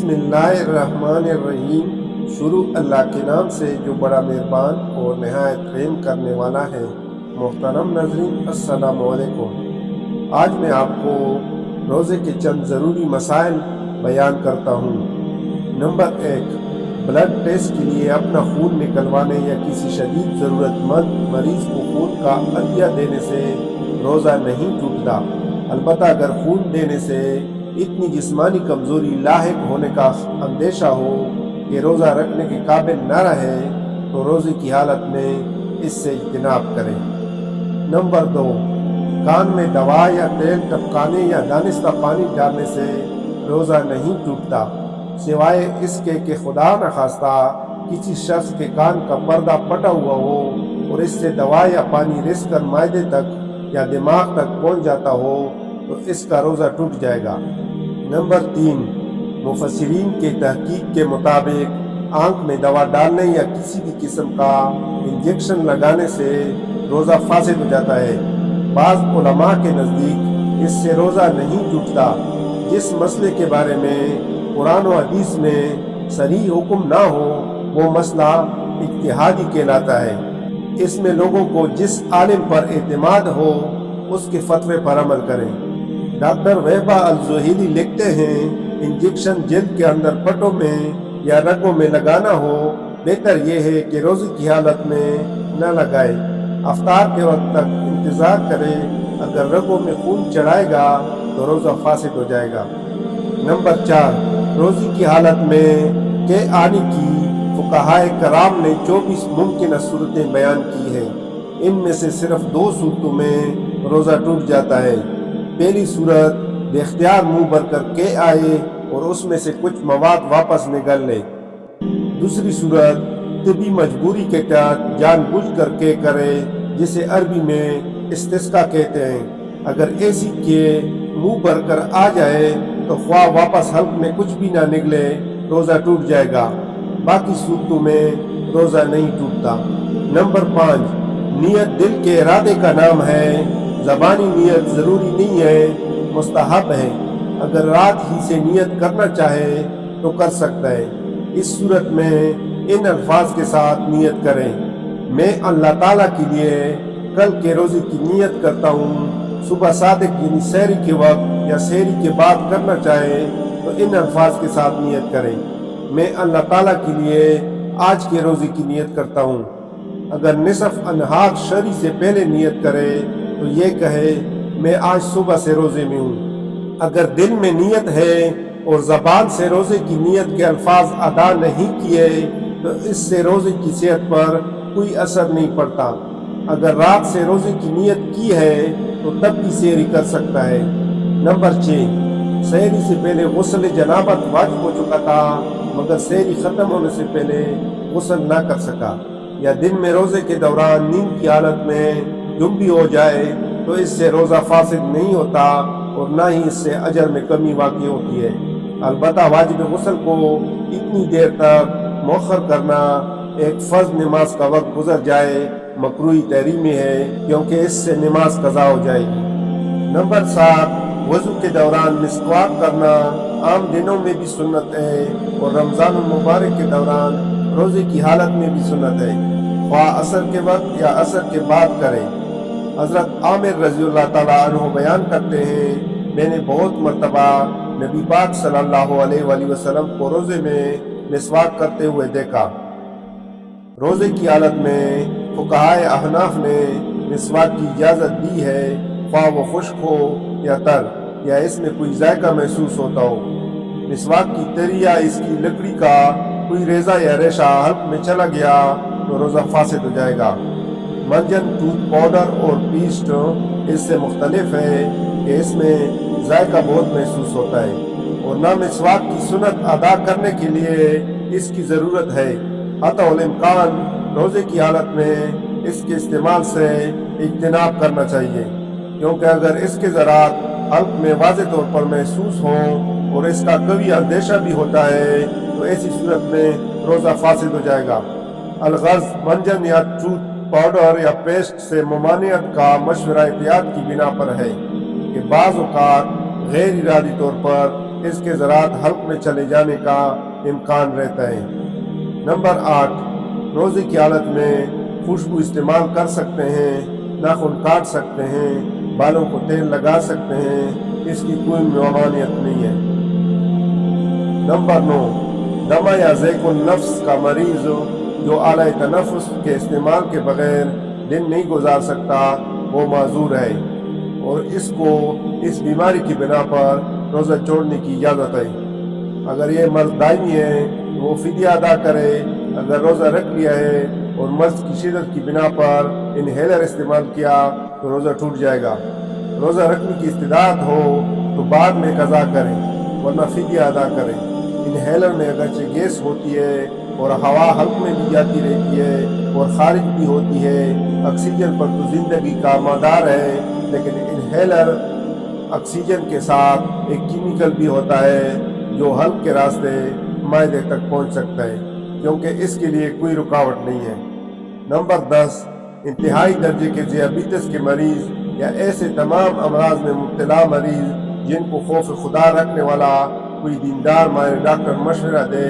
بسم اللہ الرحمن الرحیم۔ شروع اللہ کے نام سے جو بڑا مہربان اور نہایت رحم کرنے والا ہے۔ محترم ناظرین، السلام علیکم۔ آج میں آپ کو روزے کے چند ضروری مسائل بیان کرتا ہوں۔ نمبر 1، بلڈ ٹیسٹ کے لیے اپنا خون نکلوانے یا کسی شدید ضرورت مند مریض کو خون کا عطیہ دینے سے روزہ نہیں ٹوٹتا، البتہ اگر خون دینے سے اتنی جسمانی کمزوری لاحق ہونے کا اندیشہ ہو کہ روزہ رکھنے کے قابل نہ رہے تو روزے کی حالت میں اس سے اجتناب کریں۔ نمبر 2، کان میں دوا یا تیل ٹپکانے یا دانستہ پانی ڈالنے سے روزہ نہیں ٹوٹتا، سوائے اس کے کہ خدا نخواستہ کسی شخص کے کان کا پردہ پھٹا ہوا ہو اور اس سے دوا یا پانی رس کر معدے تک یا دماغ تک پہنچ جاتا ہو تو اس کا روزہ ٹوٹ جائے گا۔ نمبر 3، مفسرین کے تحقیق کے مطابق آنکھ میں دوا ڈالنے یا کسی بھی قسم کا انجیکشن لگانے سے روزہ فاسد ہو جاتا ہے۔ بعض علماء کے نزدیک اس سے روزہ نہیں ٹوٹتا۔ جس مسئلے کے بارے میں قرآن و حدیث میں صریح حکم نہ ہو وہ مسئلہ اجتہادی کہلاتا ہے۔ اس میں لوگوں کو جس عالم پر اعتماد ہو اس کے فتوے پر عمل کریں۔ ڈاکٹر وہبہ الزہیلی لکھتے ہیں، انجیکشن جلد کے اندر پٹوں میں یا رگوں میں لگانا ہو بہتر یہ ہے کہ روزے کی حالت میں نہ لگائے، افطار کے وقت تک انتظار کرے۔ اگر رگوں میں خون چڑھائے گا تو روزہ فاسد ہو جائے گا۔ نمبر 4، روزے کی حالت میں کے آنے کی فقہائے کرام نے 24 ممکنہ صورتیں بیان کی ہیں۔ ان میں سے صرف 2 صورتوں میں روزہ ٹوٹ جاتا ہے۔ پہلی صورت، بے اختیار منہ بھر کر کے آئے اور اس میں سے کچھ مواد واپس نکل لے۔ دوسری صورت، طبی مجبوری کے تحت جان بوجھ کر کے کرے، جسے عربی میں استسقاء کہتے ہیں۔ اگر ایسی کے منہ بھر کر آ جائے تو خواہ واپس حلق میں کچھ بھی نہ نکلے روزہ ٹوٹ جائے گا، باقی صورتوں میں روزہ نہیں ٹوٹتا۔ نمبر 5، نیت دل کے ارادے کا نام ہے، زبانی نیت ضروری نہیں ہے، مستحب ہے۔ اگر رات ہی سے نیت کرنا چاہے تو کر سکتا ہے۔ اس صورت میں ان الفاظ کے ساتھ نیت کریں: میں اللہ تعالیٰ کے لیے کل کے روزے کی نیت کرتا ہوں۔ صبح صادق یعنی سحری کے وقت یا سحری کے بعد کرنا چاہے تو ان الفاظ کے ساتھ نیت کریں: میں اللہ تعالیٰ کے لیے آج کے روزے کی نیت کرتا ہوں۔ اگر نصف انہار شری سے پہلے نیت کرے تو یہ کہے: میں آج صبح سے روزے میں ہوں۔ اگر دل میں نیت ہے اور زبان سے روزے کی نیت کے الفاظ ادا نہیں کیے تو اس سے روزے کی صحت پر کوئی اثر نہیں پڑتا۔ اگر رات سے روزے کی نیت کی ہے تو تب بھی سحری کر سکتا ہے۔ نمبر 6، سحری سے پہلے غسل جنابت واجب ہو چکا تھا مگر سحری ختم ہونے سے پہلے غسل نہ کر سکا، یا دن میں روزے کے دوران نیند کی حالت میں گم بھی ہو جائے تو اس سے روزہ فاسد نہیں ہوتا اور نہ ہی اس سے اجر میں کمی واقع ہوتی ہے۔ البتہ واجب غسل کو اتنی دیر تک مؤخر کرنا ایک فرض نماز کا وقت گزر جائے مکروہ تحریمی ہے، کیونکہ اس سے نماز قضا ہو جائے گی۔ نمبر 7، وضو کے دوران مسواک کرنا عام دنوں میں بھی سنت ہے اور رمضان المبارک کے دوران روزے کی حالت میں بھی سنت ہے، خواہ عصر کے وقت یا عصر کے بعد کریں۔ حضرت عامر رضی اللہ تعالیٰ عنہ بیان کرتے ہیں، میں نے بہت مرتبہ نبی پاک صلی اللہ علیہ وآلہ وسلم کو روزے میں مسواک کرتے ہوئے دیکھا۔ روزے کی حالت میں فقہائے احناف نے مسواک کی اجازت دی ہے، خواہ وہ خشک ہو یا تر یا اس میں کوئی ذائقہ محسوس ہوتا ہو۔ مسواک کی تری یا اس کی لکڑی کا کوئی ریزہ یا ریشہ حلق میں چلا گیا تو روزہ فاسد ہو جائے گا۔ منجن ٹوتھ پاؤڈر اور پیسٹ اس سے مختلف ہے کہ اس میں ذائقہ بہت محسوس ہوتا ہے اور نہ مسواک کی سنت ادا کرنے کے لیے اس کی ضرورت ہے۔ حتی الامکان روزے کی حالت میں اس کے استعمال سے اجتناب کرنا چاہیے، کیونکہ اگر اس کے ذرات حلق میں واضح طور پر محسوس ہوں اور اس کا قوی اندیشہ بھی ہوتا ہے تو ایسی صورت میں روزہ فاسد ہو جائے گا۔ الغرض منجن یا ٹوتھ پاؤڈر یا پیسٹ سے ممانعت کا مشورہ احتیاط کی بنا پر ہے کہ بعض اوقات غیر ارادی طور پر اس کے ذرات حلق میں چلے جانے کا امکان رہتا ہے۔ نمبر 8، روزے کی حالت میں خوشبو استعمال کر سکتے ہیں، ناخن کاٹ سکتے ہیں، بالوں کو تیل لگا سکتے ہیں، اس کی کوئی ممانعت نہیں ہے۔ نمبر 9، دمہ یا ضیق النفس کا مریض جو آلہ تنفس کے استعمال کے بغیر دن نہیں گزار سکتا وہ معذور ہے، اور اس کو اس بیماری کی بنا پر روزہ چھوڑنے کی اجازت ہے۔ اگر یہ مرض دائمی ہے تو وہ فدیہ ادا کرے۔ اگر روزہ رکھ لیا ہے اور مرض کی شدت کی بنا پر انہیلر استعمال کیا تو روزہ ٹوٹ جائے گا۔ روزہ رکھنے کی استطاعت ہو تو بعد میں قضا کریں، ورنہ فدیہ ادا کریں۔ انہیلر میں اگرچہ گیس ہوتی ہے اور ہوا حلق میں بھی جاتی رہتی ہے اور خارج بھی ہوتی ہے، آکسیجن پر تو زندگی کا مدار ہے، لیکن انہیلر آکسیجن کے ساتھ ایک کیمیکل بھی ہوتا ہے جو حلق کے راستے معدے تک پہنچ سکتا ہے، کیونکہ اس کے لیے کوئی رکاوٹ نہیں ہے۔ نمبر 10، انتہائی درجے کے ذیابیطس کے مریض یا ایسے تمام امراض میں مبتلا مریض جن کو خوف خدا رکھنے والا کوئی دیندار ماہر ڈاکٹر مشورہ دے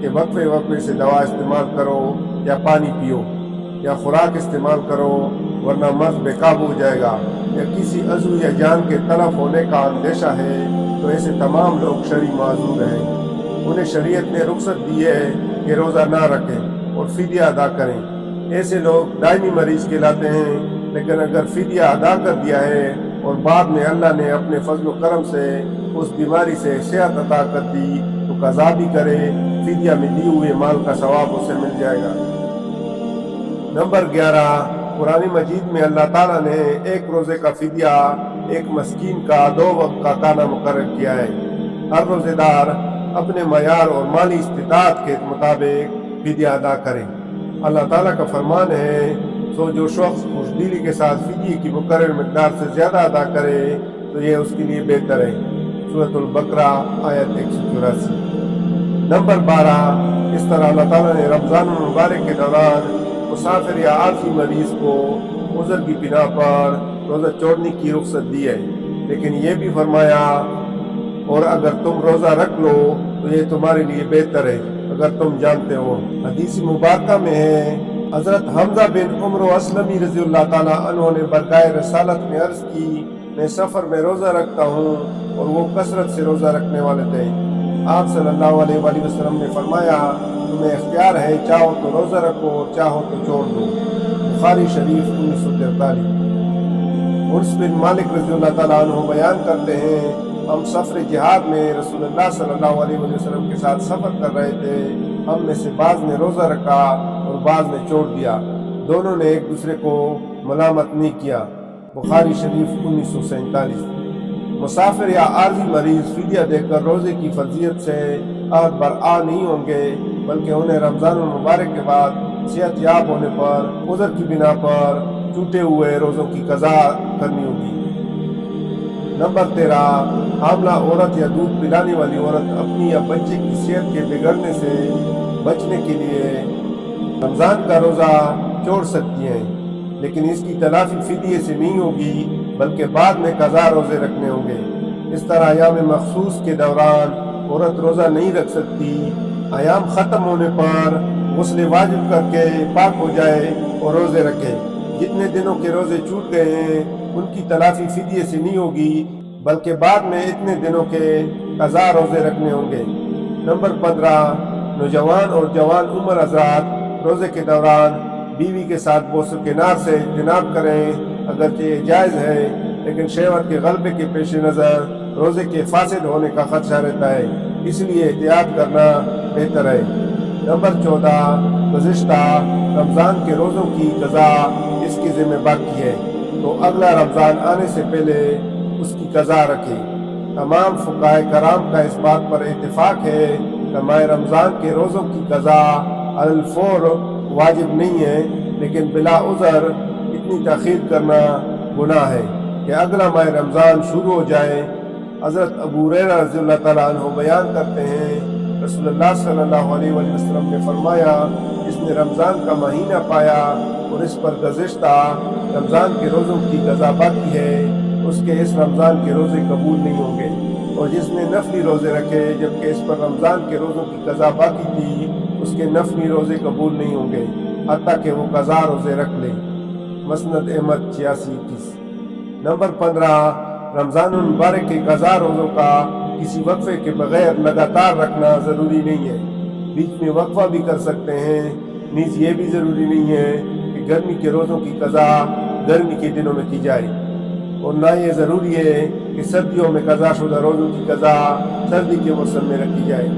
کہ وقفے وقفے سے دوا استعمال کرو یا پانی پیو یا خوراک استعمال کرو ورنہ مرض بے قابو ہو جائے گا، یا کسی عضو یا جان کے تلف ہونے کا اندیشہ ہے، تو ایسے تمام لوگ شرعی معذور ہیں۔ انہیں شریعت نے رخصت دی ہے کہ روزہ نہ رکھیں اور فدیہ ادا کریں۔ ایسے لوگ دائمی مریض کہلاتے ہیں، لیکن اگر فدیہ ادا کر دیا ہے اور بعد میں اللہ نے اپنے فضل و کرم سے اس بیماری سے صحت عطا کر دی تو قضا بھی کرے، فدیہ میں دیے ہوئے مال کا ثواب اسے مل جائے گا۔ نمبر 11، قرآن مجید میں اللہ تعالیٰ نے ایک روزے کا فدیہ ایک مسکین کا 2 وقت کا کھانا مقرر کیا ہے۔ ہر روزے دار اپنے معیار اور مالی استطاعت کے مطابق فدیہ ادا کرے۔ اللہ تعالیٰ کا فرمان ہے، سو جو شخص خوش دلی کے ساتھ فدیے کی مقرر مقدار سے زیادہ ادا کرے تو یہ اس کے لیے بہتر ہے۔ سورۃ البقرہ آیت 184۔ نمبر 12، اس طرح اللہ تعالیٰ نے رمضان المبارک کے دوران مسافر یا عارضی مریض کو عذر کی بنا پر روزہ چھوڑنے کی رخصت دی ہے، لیکن یہ بھی فرمایا اور اگر تم روزہ رکھ لو تو یہ تمہارے لیے بہتر ہے اگر تم جانتے ہو۔ حدیث مبارکہ میں ہے، حضرت حمزہ بن عمر اسلمی رضی اللہ تعالیٰ عنہ نے برگاہ رسالت میں عرض کی، میں سفر میں روزہ رکھتا ہوں، اور وہ کثرت سے روزہ رکھنے والے تھے۔ آپ صلی اللہ علیہ وآلہ وسلم نے فرمایا، تمہیں اختیار ہے، چاہو تو روزہ رکھو اور چاہو تو چھوڑ دو۔ بخاری شریف 1943۔ انس بن مالک رضی اللہ تعالیٰ عنہ بیان کرتے ہیں، ہم سفر جہاد میں رسول اللہ صلی اللہ علیہ وسلم کے ساتھ سفر کر رہے تھے۔ ہم میں سے بعض نے روزہ رکھا اور بعض نے چھوڑ دیا، دونوں نے ایک دوسرے کو ملامت نہیں کیا۔ بخاری شریف 1947۔ مسافر یا عارضی مریض فدیہ دے کر روزے کی فرضیت سے عہد برآ نہیں ہوں گے، بلکہ انہیں رمضان المبارک کے بعد صحت یاب ہونے پر عذر کی بنا پر چھوٹے ہوئے روزوں کی قضا کرنی ہوگی۔ نمبر 13، حاملہ عورت یا دودھ پلانے والی عورت اپنی یا بچے کی صحت کے بگڑنے سے بچنے کے لیے رمضان کا روزہ چھوڑ سکتی ہیں، لیکن اس کی تلافی فدیے سے نہیں ہوگی بلکہ بعد میں قضا روزے رکھنے ہوں گے۔ اس طرح ایام مخصوص کے دوران عورت روزہ نہیں رکھ سکتی۔ ایام ختم ہونے پر غسل واجب کر کے پاک ہو جائے اور روزے رکھے۔ جتنے دنوں کے روزے چھوٹ گئے ہیں ان کی تلافی فدیے سے نہیں ہوگی بلکہ بعد میں اتنے دنوں کے قضا روزے رکھنے ہوں گے۔ نمبر 15، نوجوان اور جوان عمر حضرات روزے کے دوران بیوی کے ساتھ بوس و کنار سے اجتناب کریں، اگرچہ یہ جائز ہے، لیکن شہوت کے غلبے کے پیش نظر روزے کے فاسد ہونے کا خدشہ رہتا ہے، اس لیے احتیاط کرنا بہتر ہے۔ نمبر 14، گزشتہ رمضان کے روزوں کی قضا اس کے ذمہ باقی ہے تو اگلا رمضان آنے سے پہلے اس کی قضا رکھے۔ تمام فقہائے کرام کا اس بات پر اتفاق ہے کہ ماہ رمضان کے روزوں کی قضا علی الفور واجب نہیں ہے، لیکن بلا عذر اتنی تاخیر کرنا گناہ ہے کہ اگلا ماہ رمضان شروع ہو جائے۔ حضرت ابو ہریرہ رضی اللہ تعالیٰ عنہ بیان کرتے ہیں، رسول اللہ صلی اللہ علیہ وسلم نے فرمایا، جس نے رمضان کا مہینہ پایا اور اس پر گزشتہ رمضان کے روزوں کی قضا باقی ہے، اس کے اس رمضان کے روزے قبول نہیں ہوں گے۔ اور جس نے نفلی روزے رکھے جبکہ اس پر رمضان کے روزوں کی قضا باقی تھی، اس کے نفلی روزے قبول نہیں ہوں گے حتیٰ کہ وہ قضا روزے رکھ لے۔ مسند احمد 8621۔ نمبر 15، رمضان المبارک کے قضا روزوں کا کسی وقفے کے بغیر لگاتار رکھنا ضروری نہیں ہے، بیچ میں وقفہ بھی کر سکتے ہیں۔ نیز یہ بھی ضروری نہیں ہے کہ گرمی کے روزوں کی قضا گرمی کے دنوں میں کی جائے، اور نہ یہ ضروری ہے کہ سردیوں میں قضا شدہ روزوں کی قضا سردی کے موسم میں رکھی جائے۔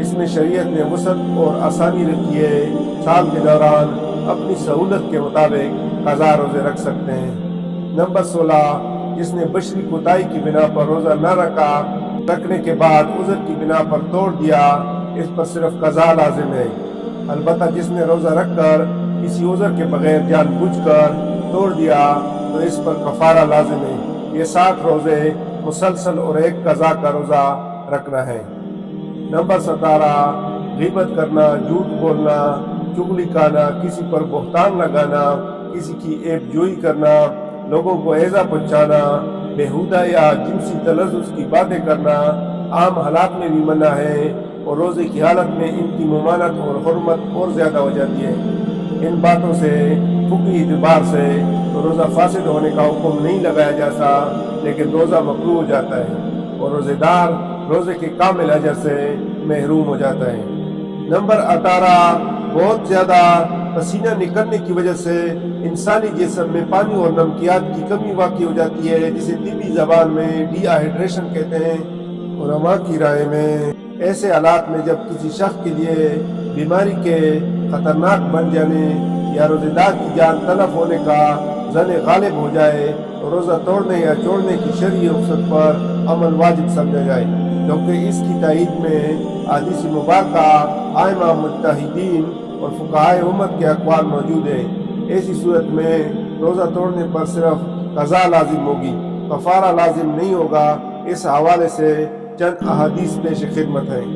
اس میں شریعت نے وسعت اور آسانی رکھی ہے، سال کے دوران اپنی سہولت کے مطابق قضا روزے رکھ سکتے ہیں۔ نمبر 16، جس نے بشری کوتاہی کی بنا پر روزہ نہ رکھا، رکھنے کے بعد عذر کی بنا پر توڑ دیا، اس پر صرف قضا لازم ہے۔ البتہ جس نے روزہ رکھ کر کسی عذر کے بغیر جان بوجھ کر توڑ دیا تو اس پر کفارہ لازم ہے۔ یہ 60 روزے مسلسل اور ایک قضا کا روزہ رکھنا ہے۔ نمبر 17، غیبت کرنا، جھوٹ بولنا، چغلی کھانا، کسی پر بہتان لگانا، کسی کی عیب جوئی کرنا، لوگوں کو ایذا پہنچانا، بیہودہ یا جنسی تلذذ کی باتیں کرنا عام حالات میں بھی منع ہے، اور روزے کی حالت میں ان کی ممانعت اور حرمت اور زیادہ ہو جاتی ہے۔ ان باتوں سے فقہی اعتبار سے تو روزہ فاسد ہونے کا حکم نہیں لگایا جاتا، لیکن روزہ مکروہ ہو جاتا ہے اور روزے دار روزے کے کامل اجر سے محروم ہو جاتا ہے۔ نمبر 18، بہت زیادہ پسینہ نکلنے کی وجہ سے انسانی جسم میں پانی اور نمکیات کی کمی واقع ہو جاتی ہے، جسے طبی زبان میں ڈی ہائیڈریشن کہتے ہیں۔ علماء کی رائے میں ایسے حالات میں جب کسی شخص کے لیے بیماری کے خطرناک بن جانے یا روزے دار کی جان تلف ہونے کا ظن غالب ہو جائے تو روزہ توڑنے یا چھوڑنے کی شرعی رخصت پر عمل واجب سمجھا جائے، کیونکہ اس کی تائید میں احادیث مبارکہ، ائمہ مجتہدین اور فقہائے امت کے اقوال موجود ہیں۔ ایسی صورت میں روزہ توڑنے پر صرف قضا لازم ہوگی، کفارہ لازم نہیں ہوگا۔ اس حوالے سے چند احادیث پیش خدمت ہیں۔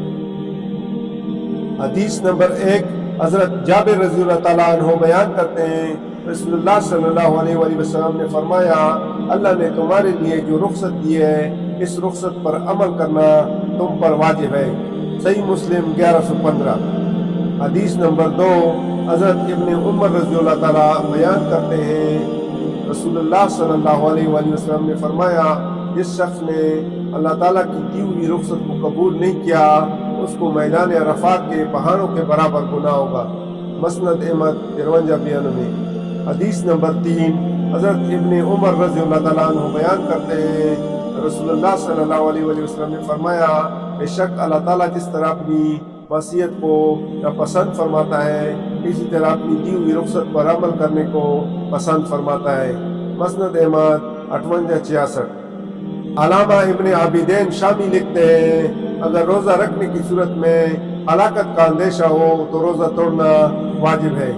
حدیث نمبر 1، حضرت جابر رضی اللہ تعالیٰ عنہ بیان کرتے ہیں، رسول اللہ صلی اللہ علیہ وآلہ وسلم نے فرمایا، اللہ نے تمہارے لیے جو رخصت دی ہے اس رخصت پر عمل کرنا تم پر واجب ہے۔ صحیح مسلم 1115۔ حدیث نمبر 2، حضرت ابن عمر رضی اللہ تعالیٰ بیان کرتے ہیں، رسول اللہ صلی اللہ علیہ وآلہ وسلم نے فرمایا، جس شخص نے اللہ تعالیٰ کی دی ہوئی رخصت کو قبول نہیں کیا اس کو میدان عرفات کے پہاڑوں کے برابر گناہ ہوگا۔ مسند احمد 5392۔ حدیث نمبر 3، حضرت ابن عمر رضی اللہ تعالیٰ عنہ بیان کرتے ہیں، رسول اللہ صلی اللہ علیہ وآلہ وسلم نے فرمایا، بے شک اللہ تعالیٰ جس طرح اپنی معصیت کو پسند فرماتا ہے اسی طرح اپنی دی ہوئی رخصت پر عمل کرنے کو پسند فرماتا ہے۔ مسند احمد 5866۔ علامہ ابن عابدین شامی لکھتے ہیں، اگر روزہ رکھنے کی صورت میں ہلاکت کا اندیشہ ہو تو روزہ توڑنا واجب ہے۔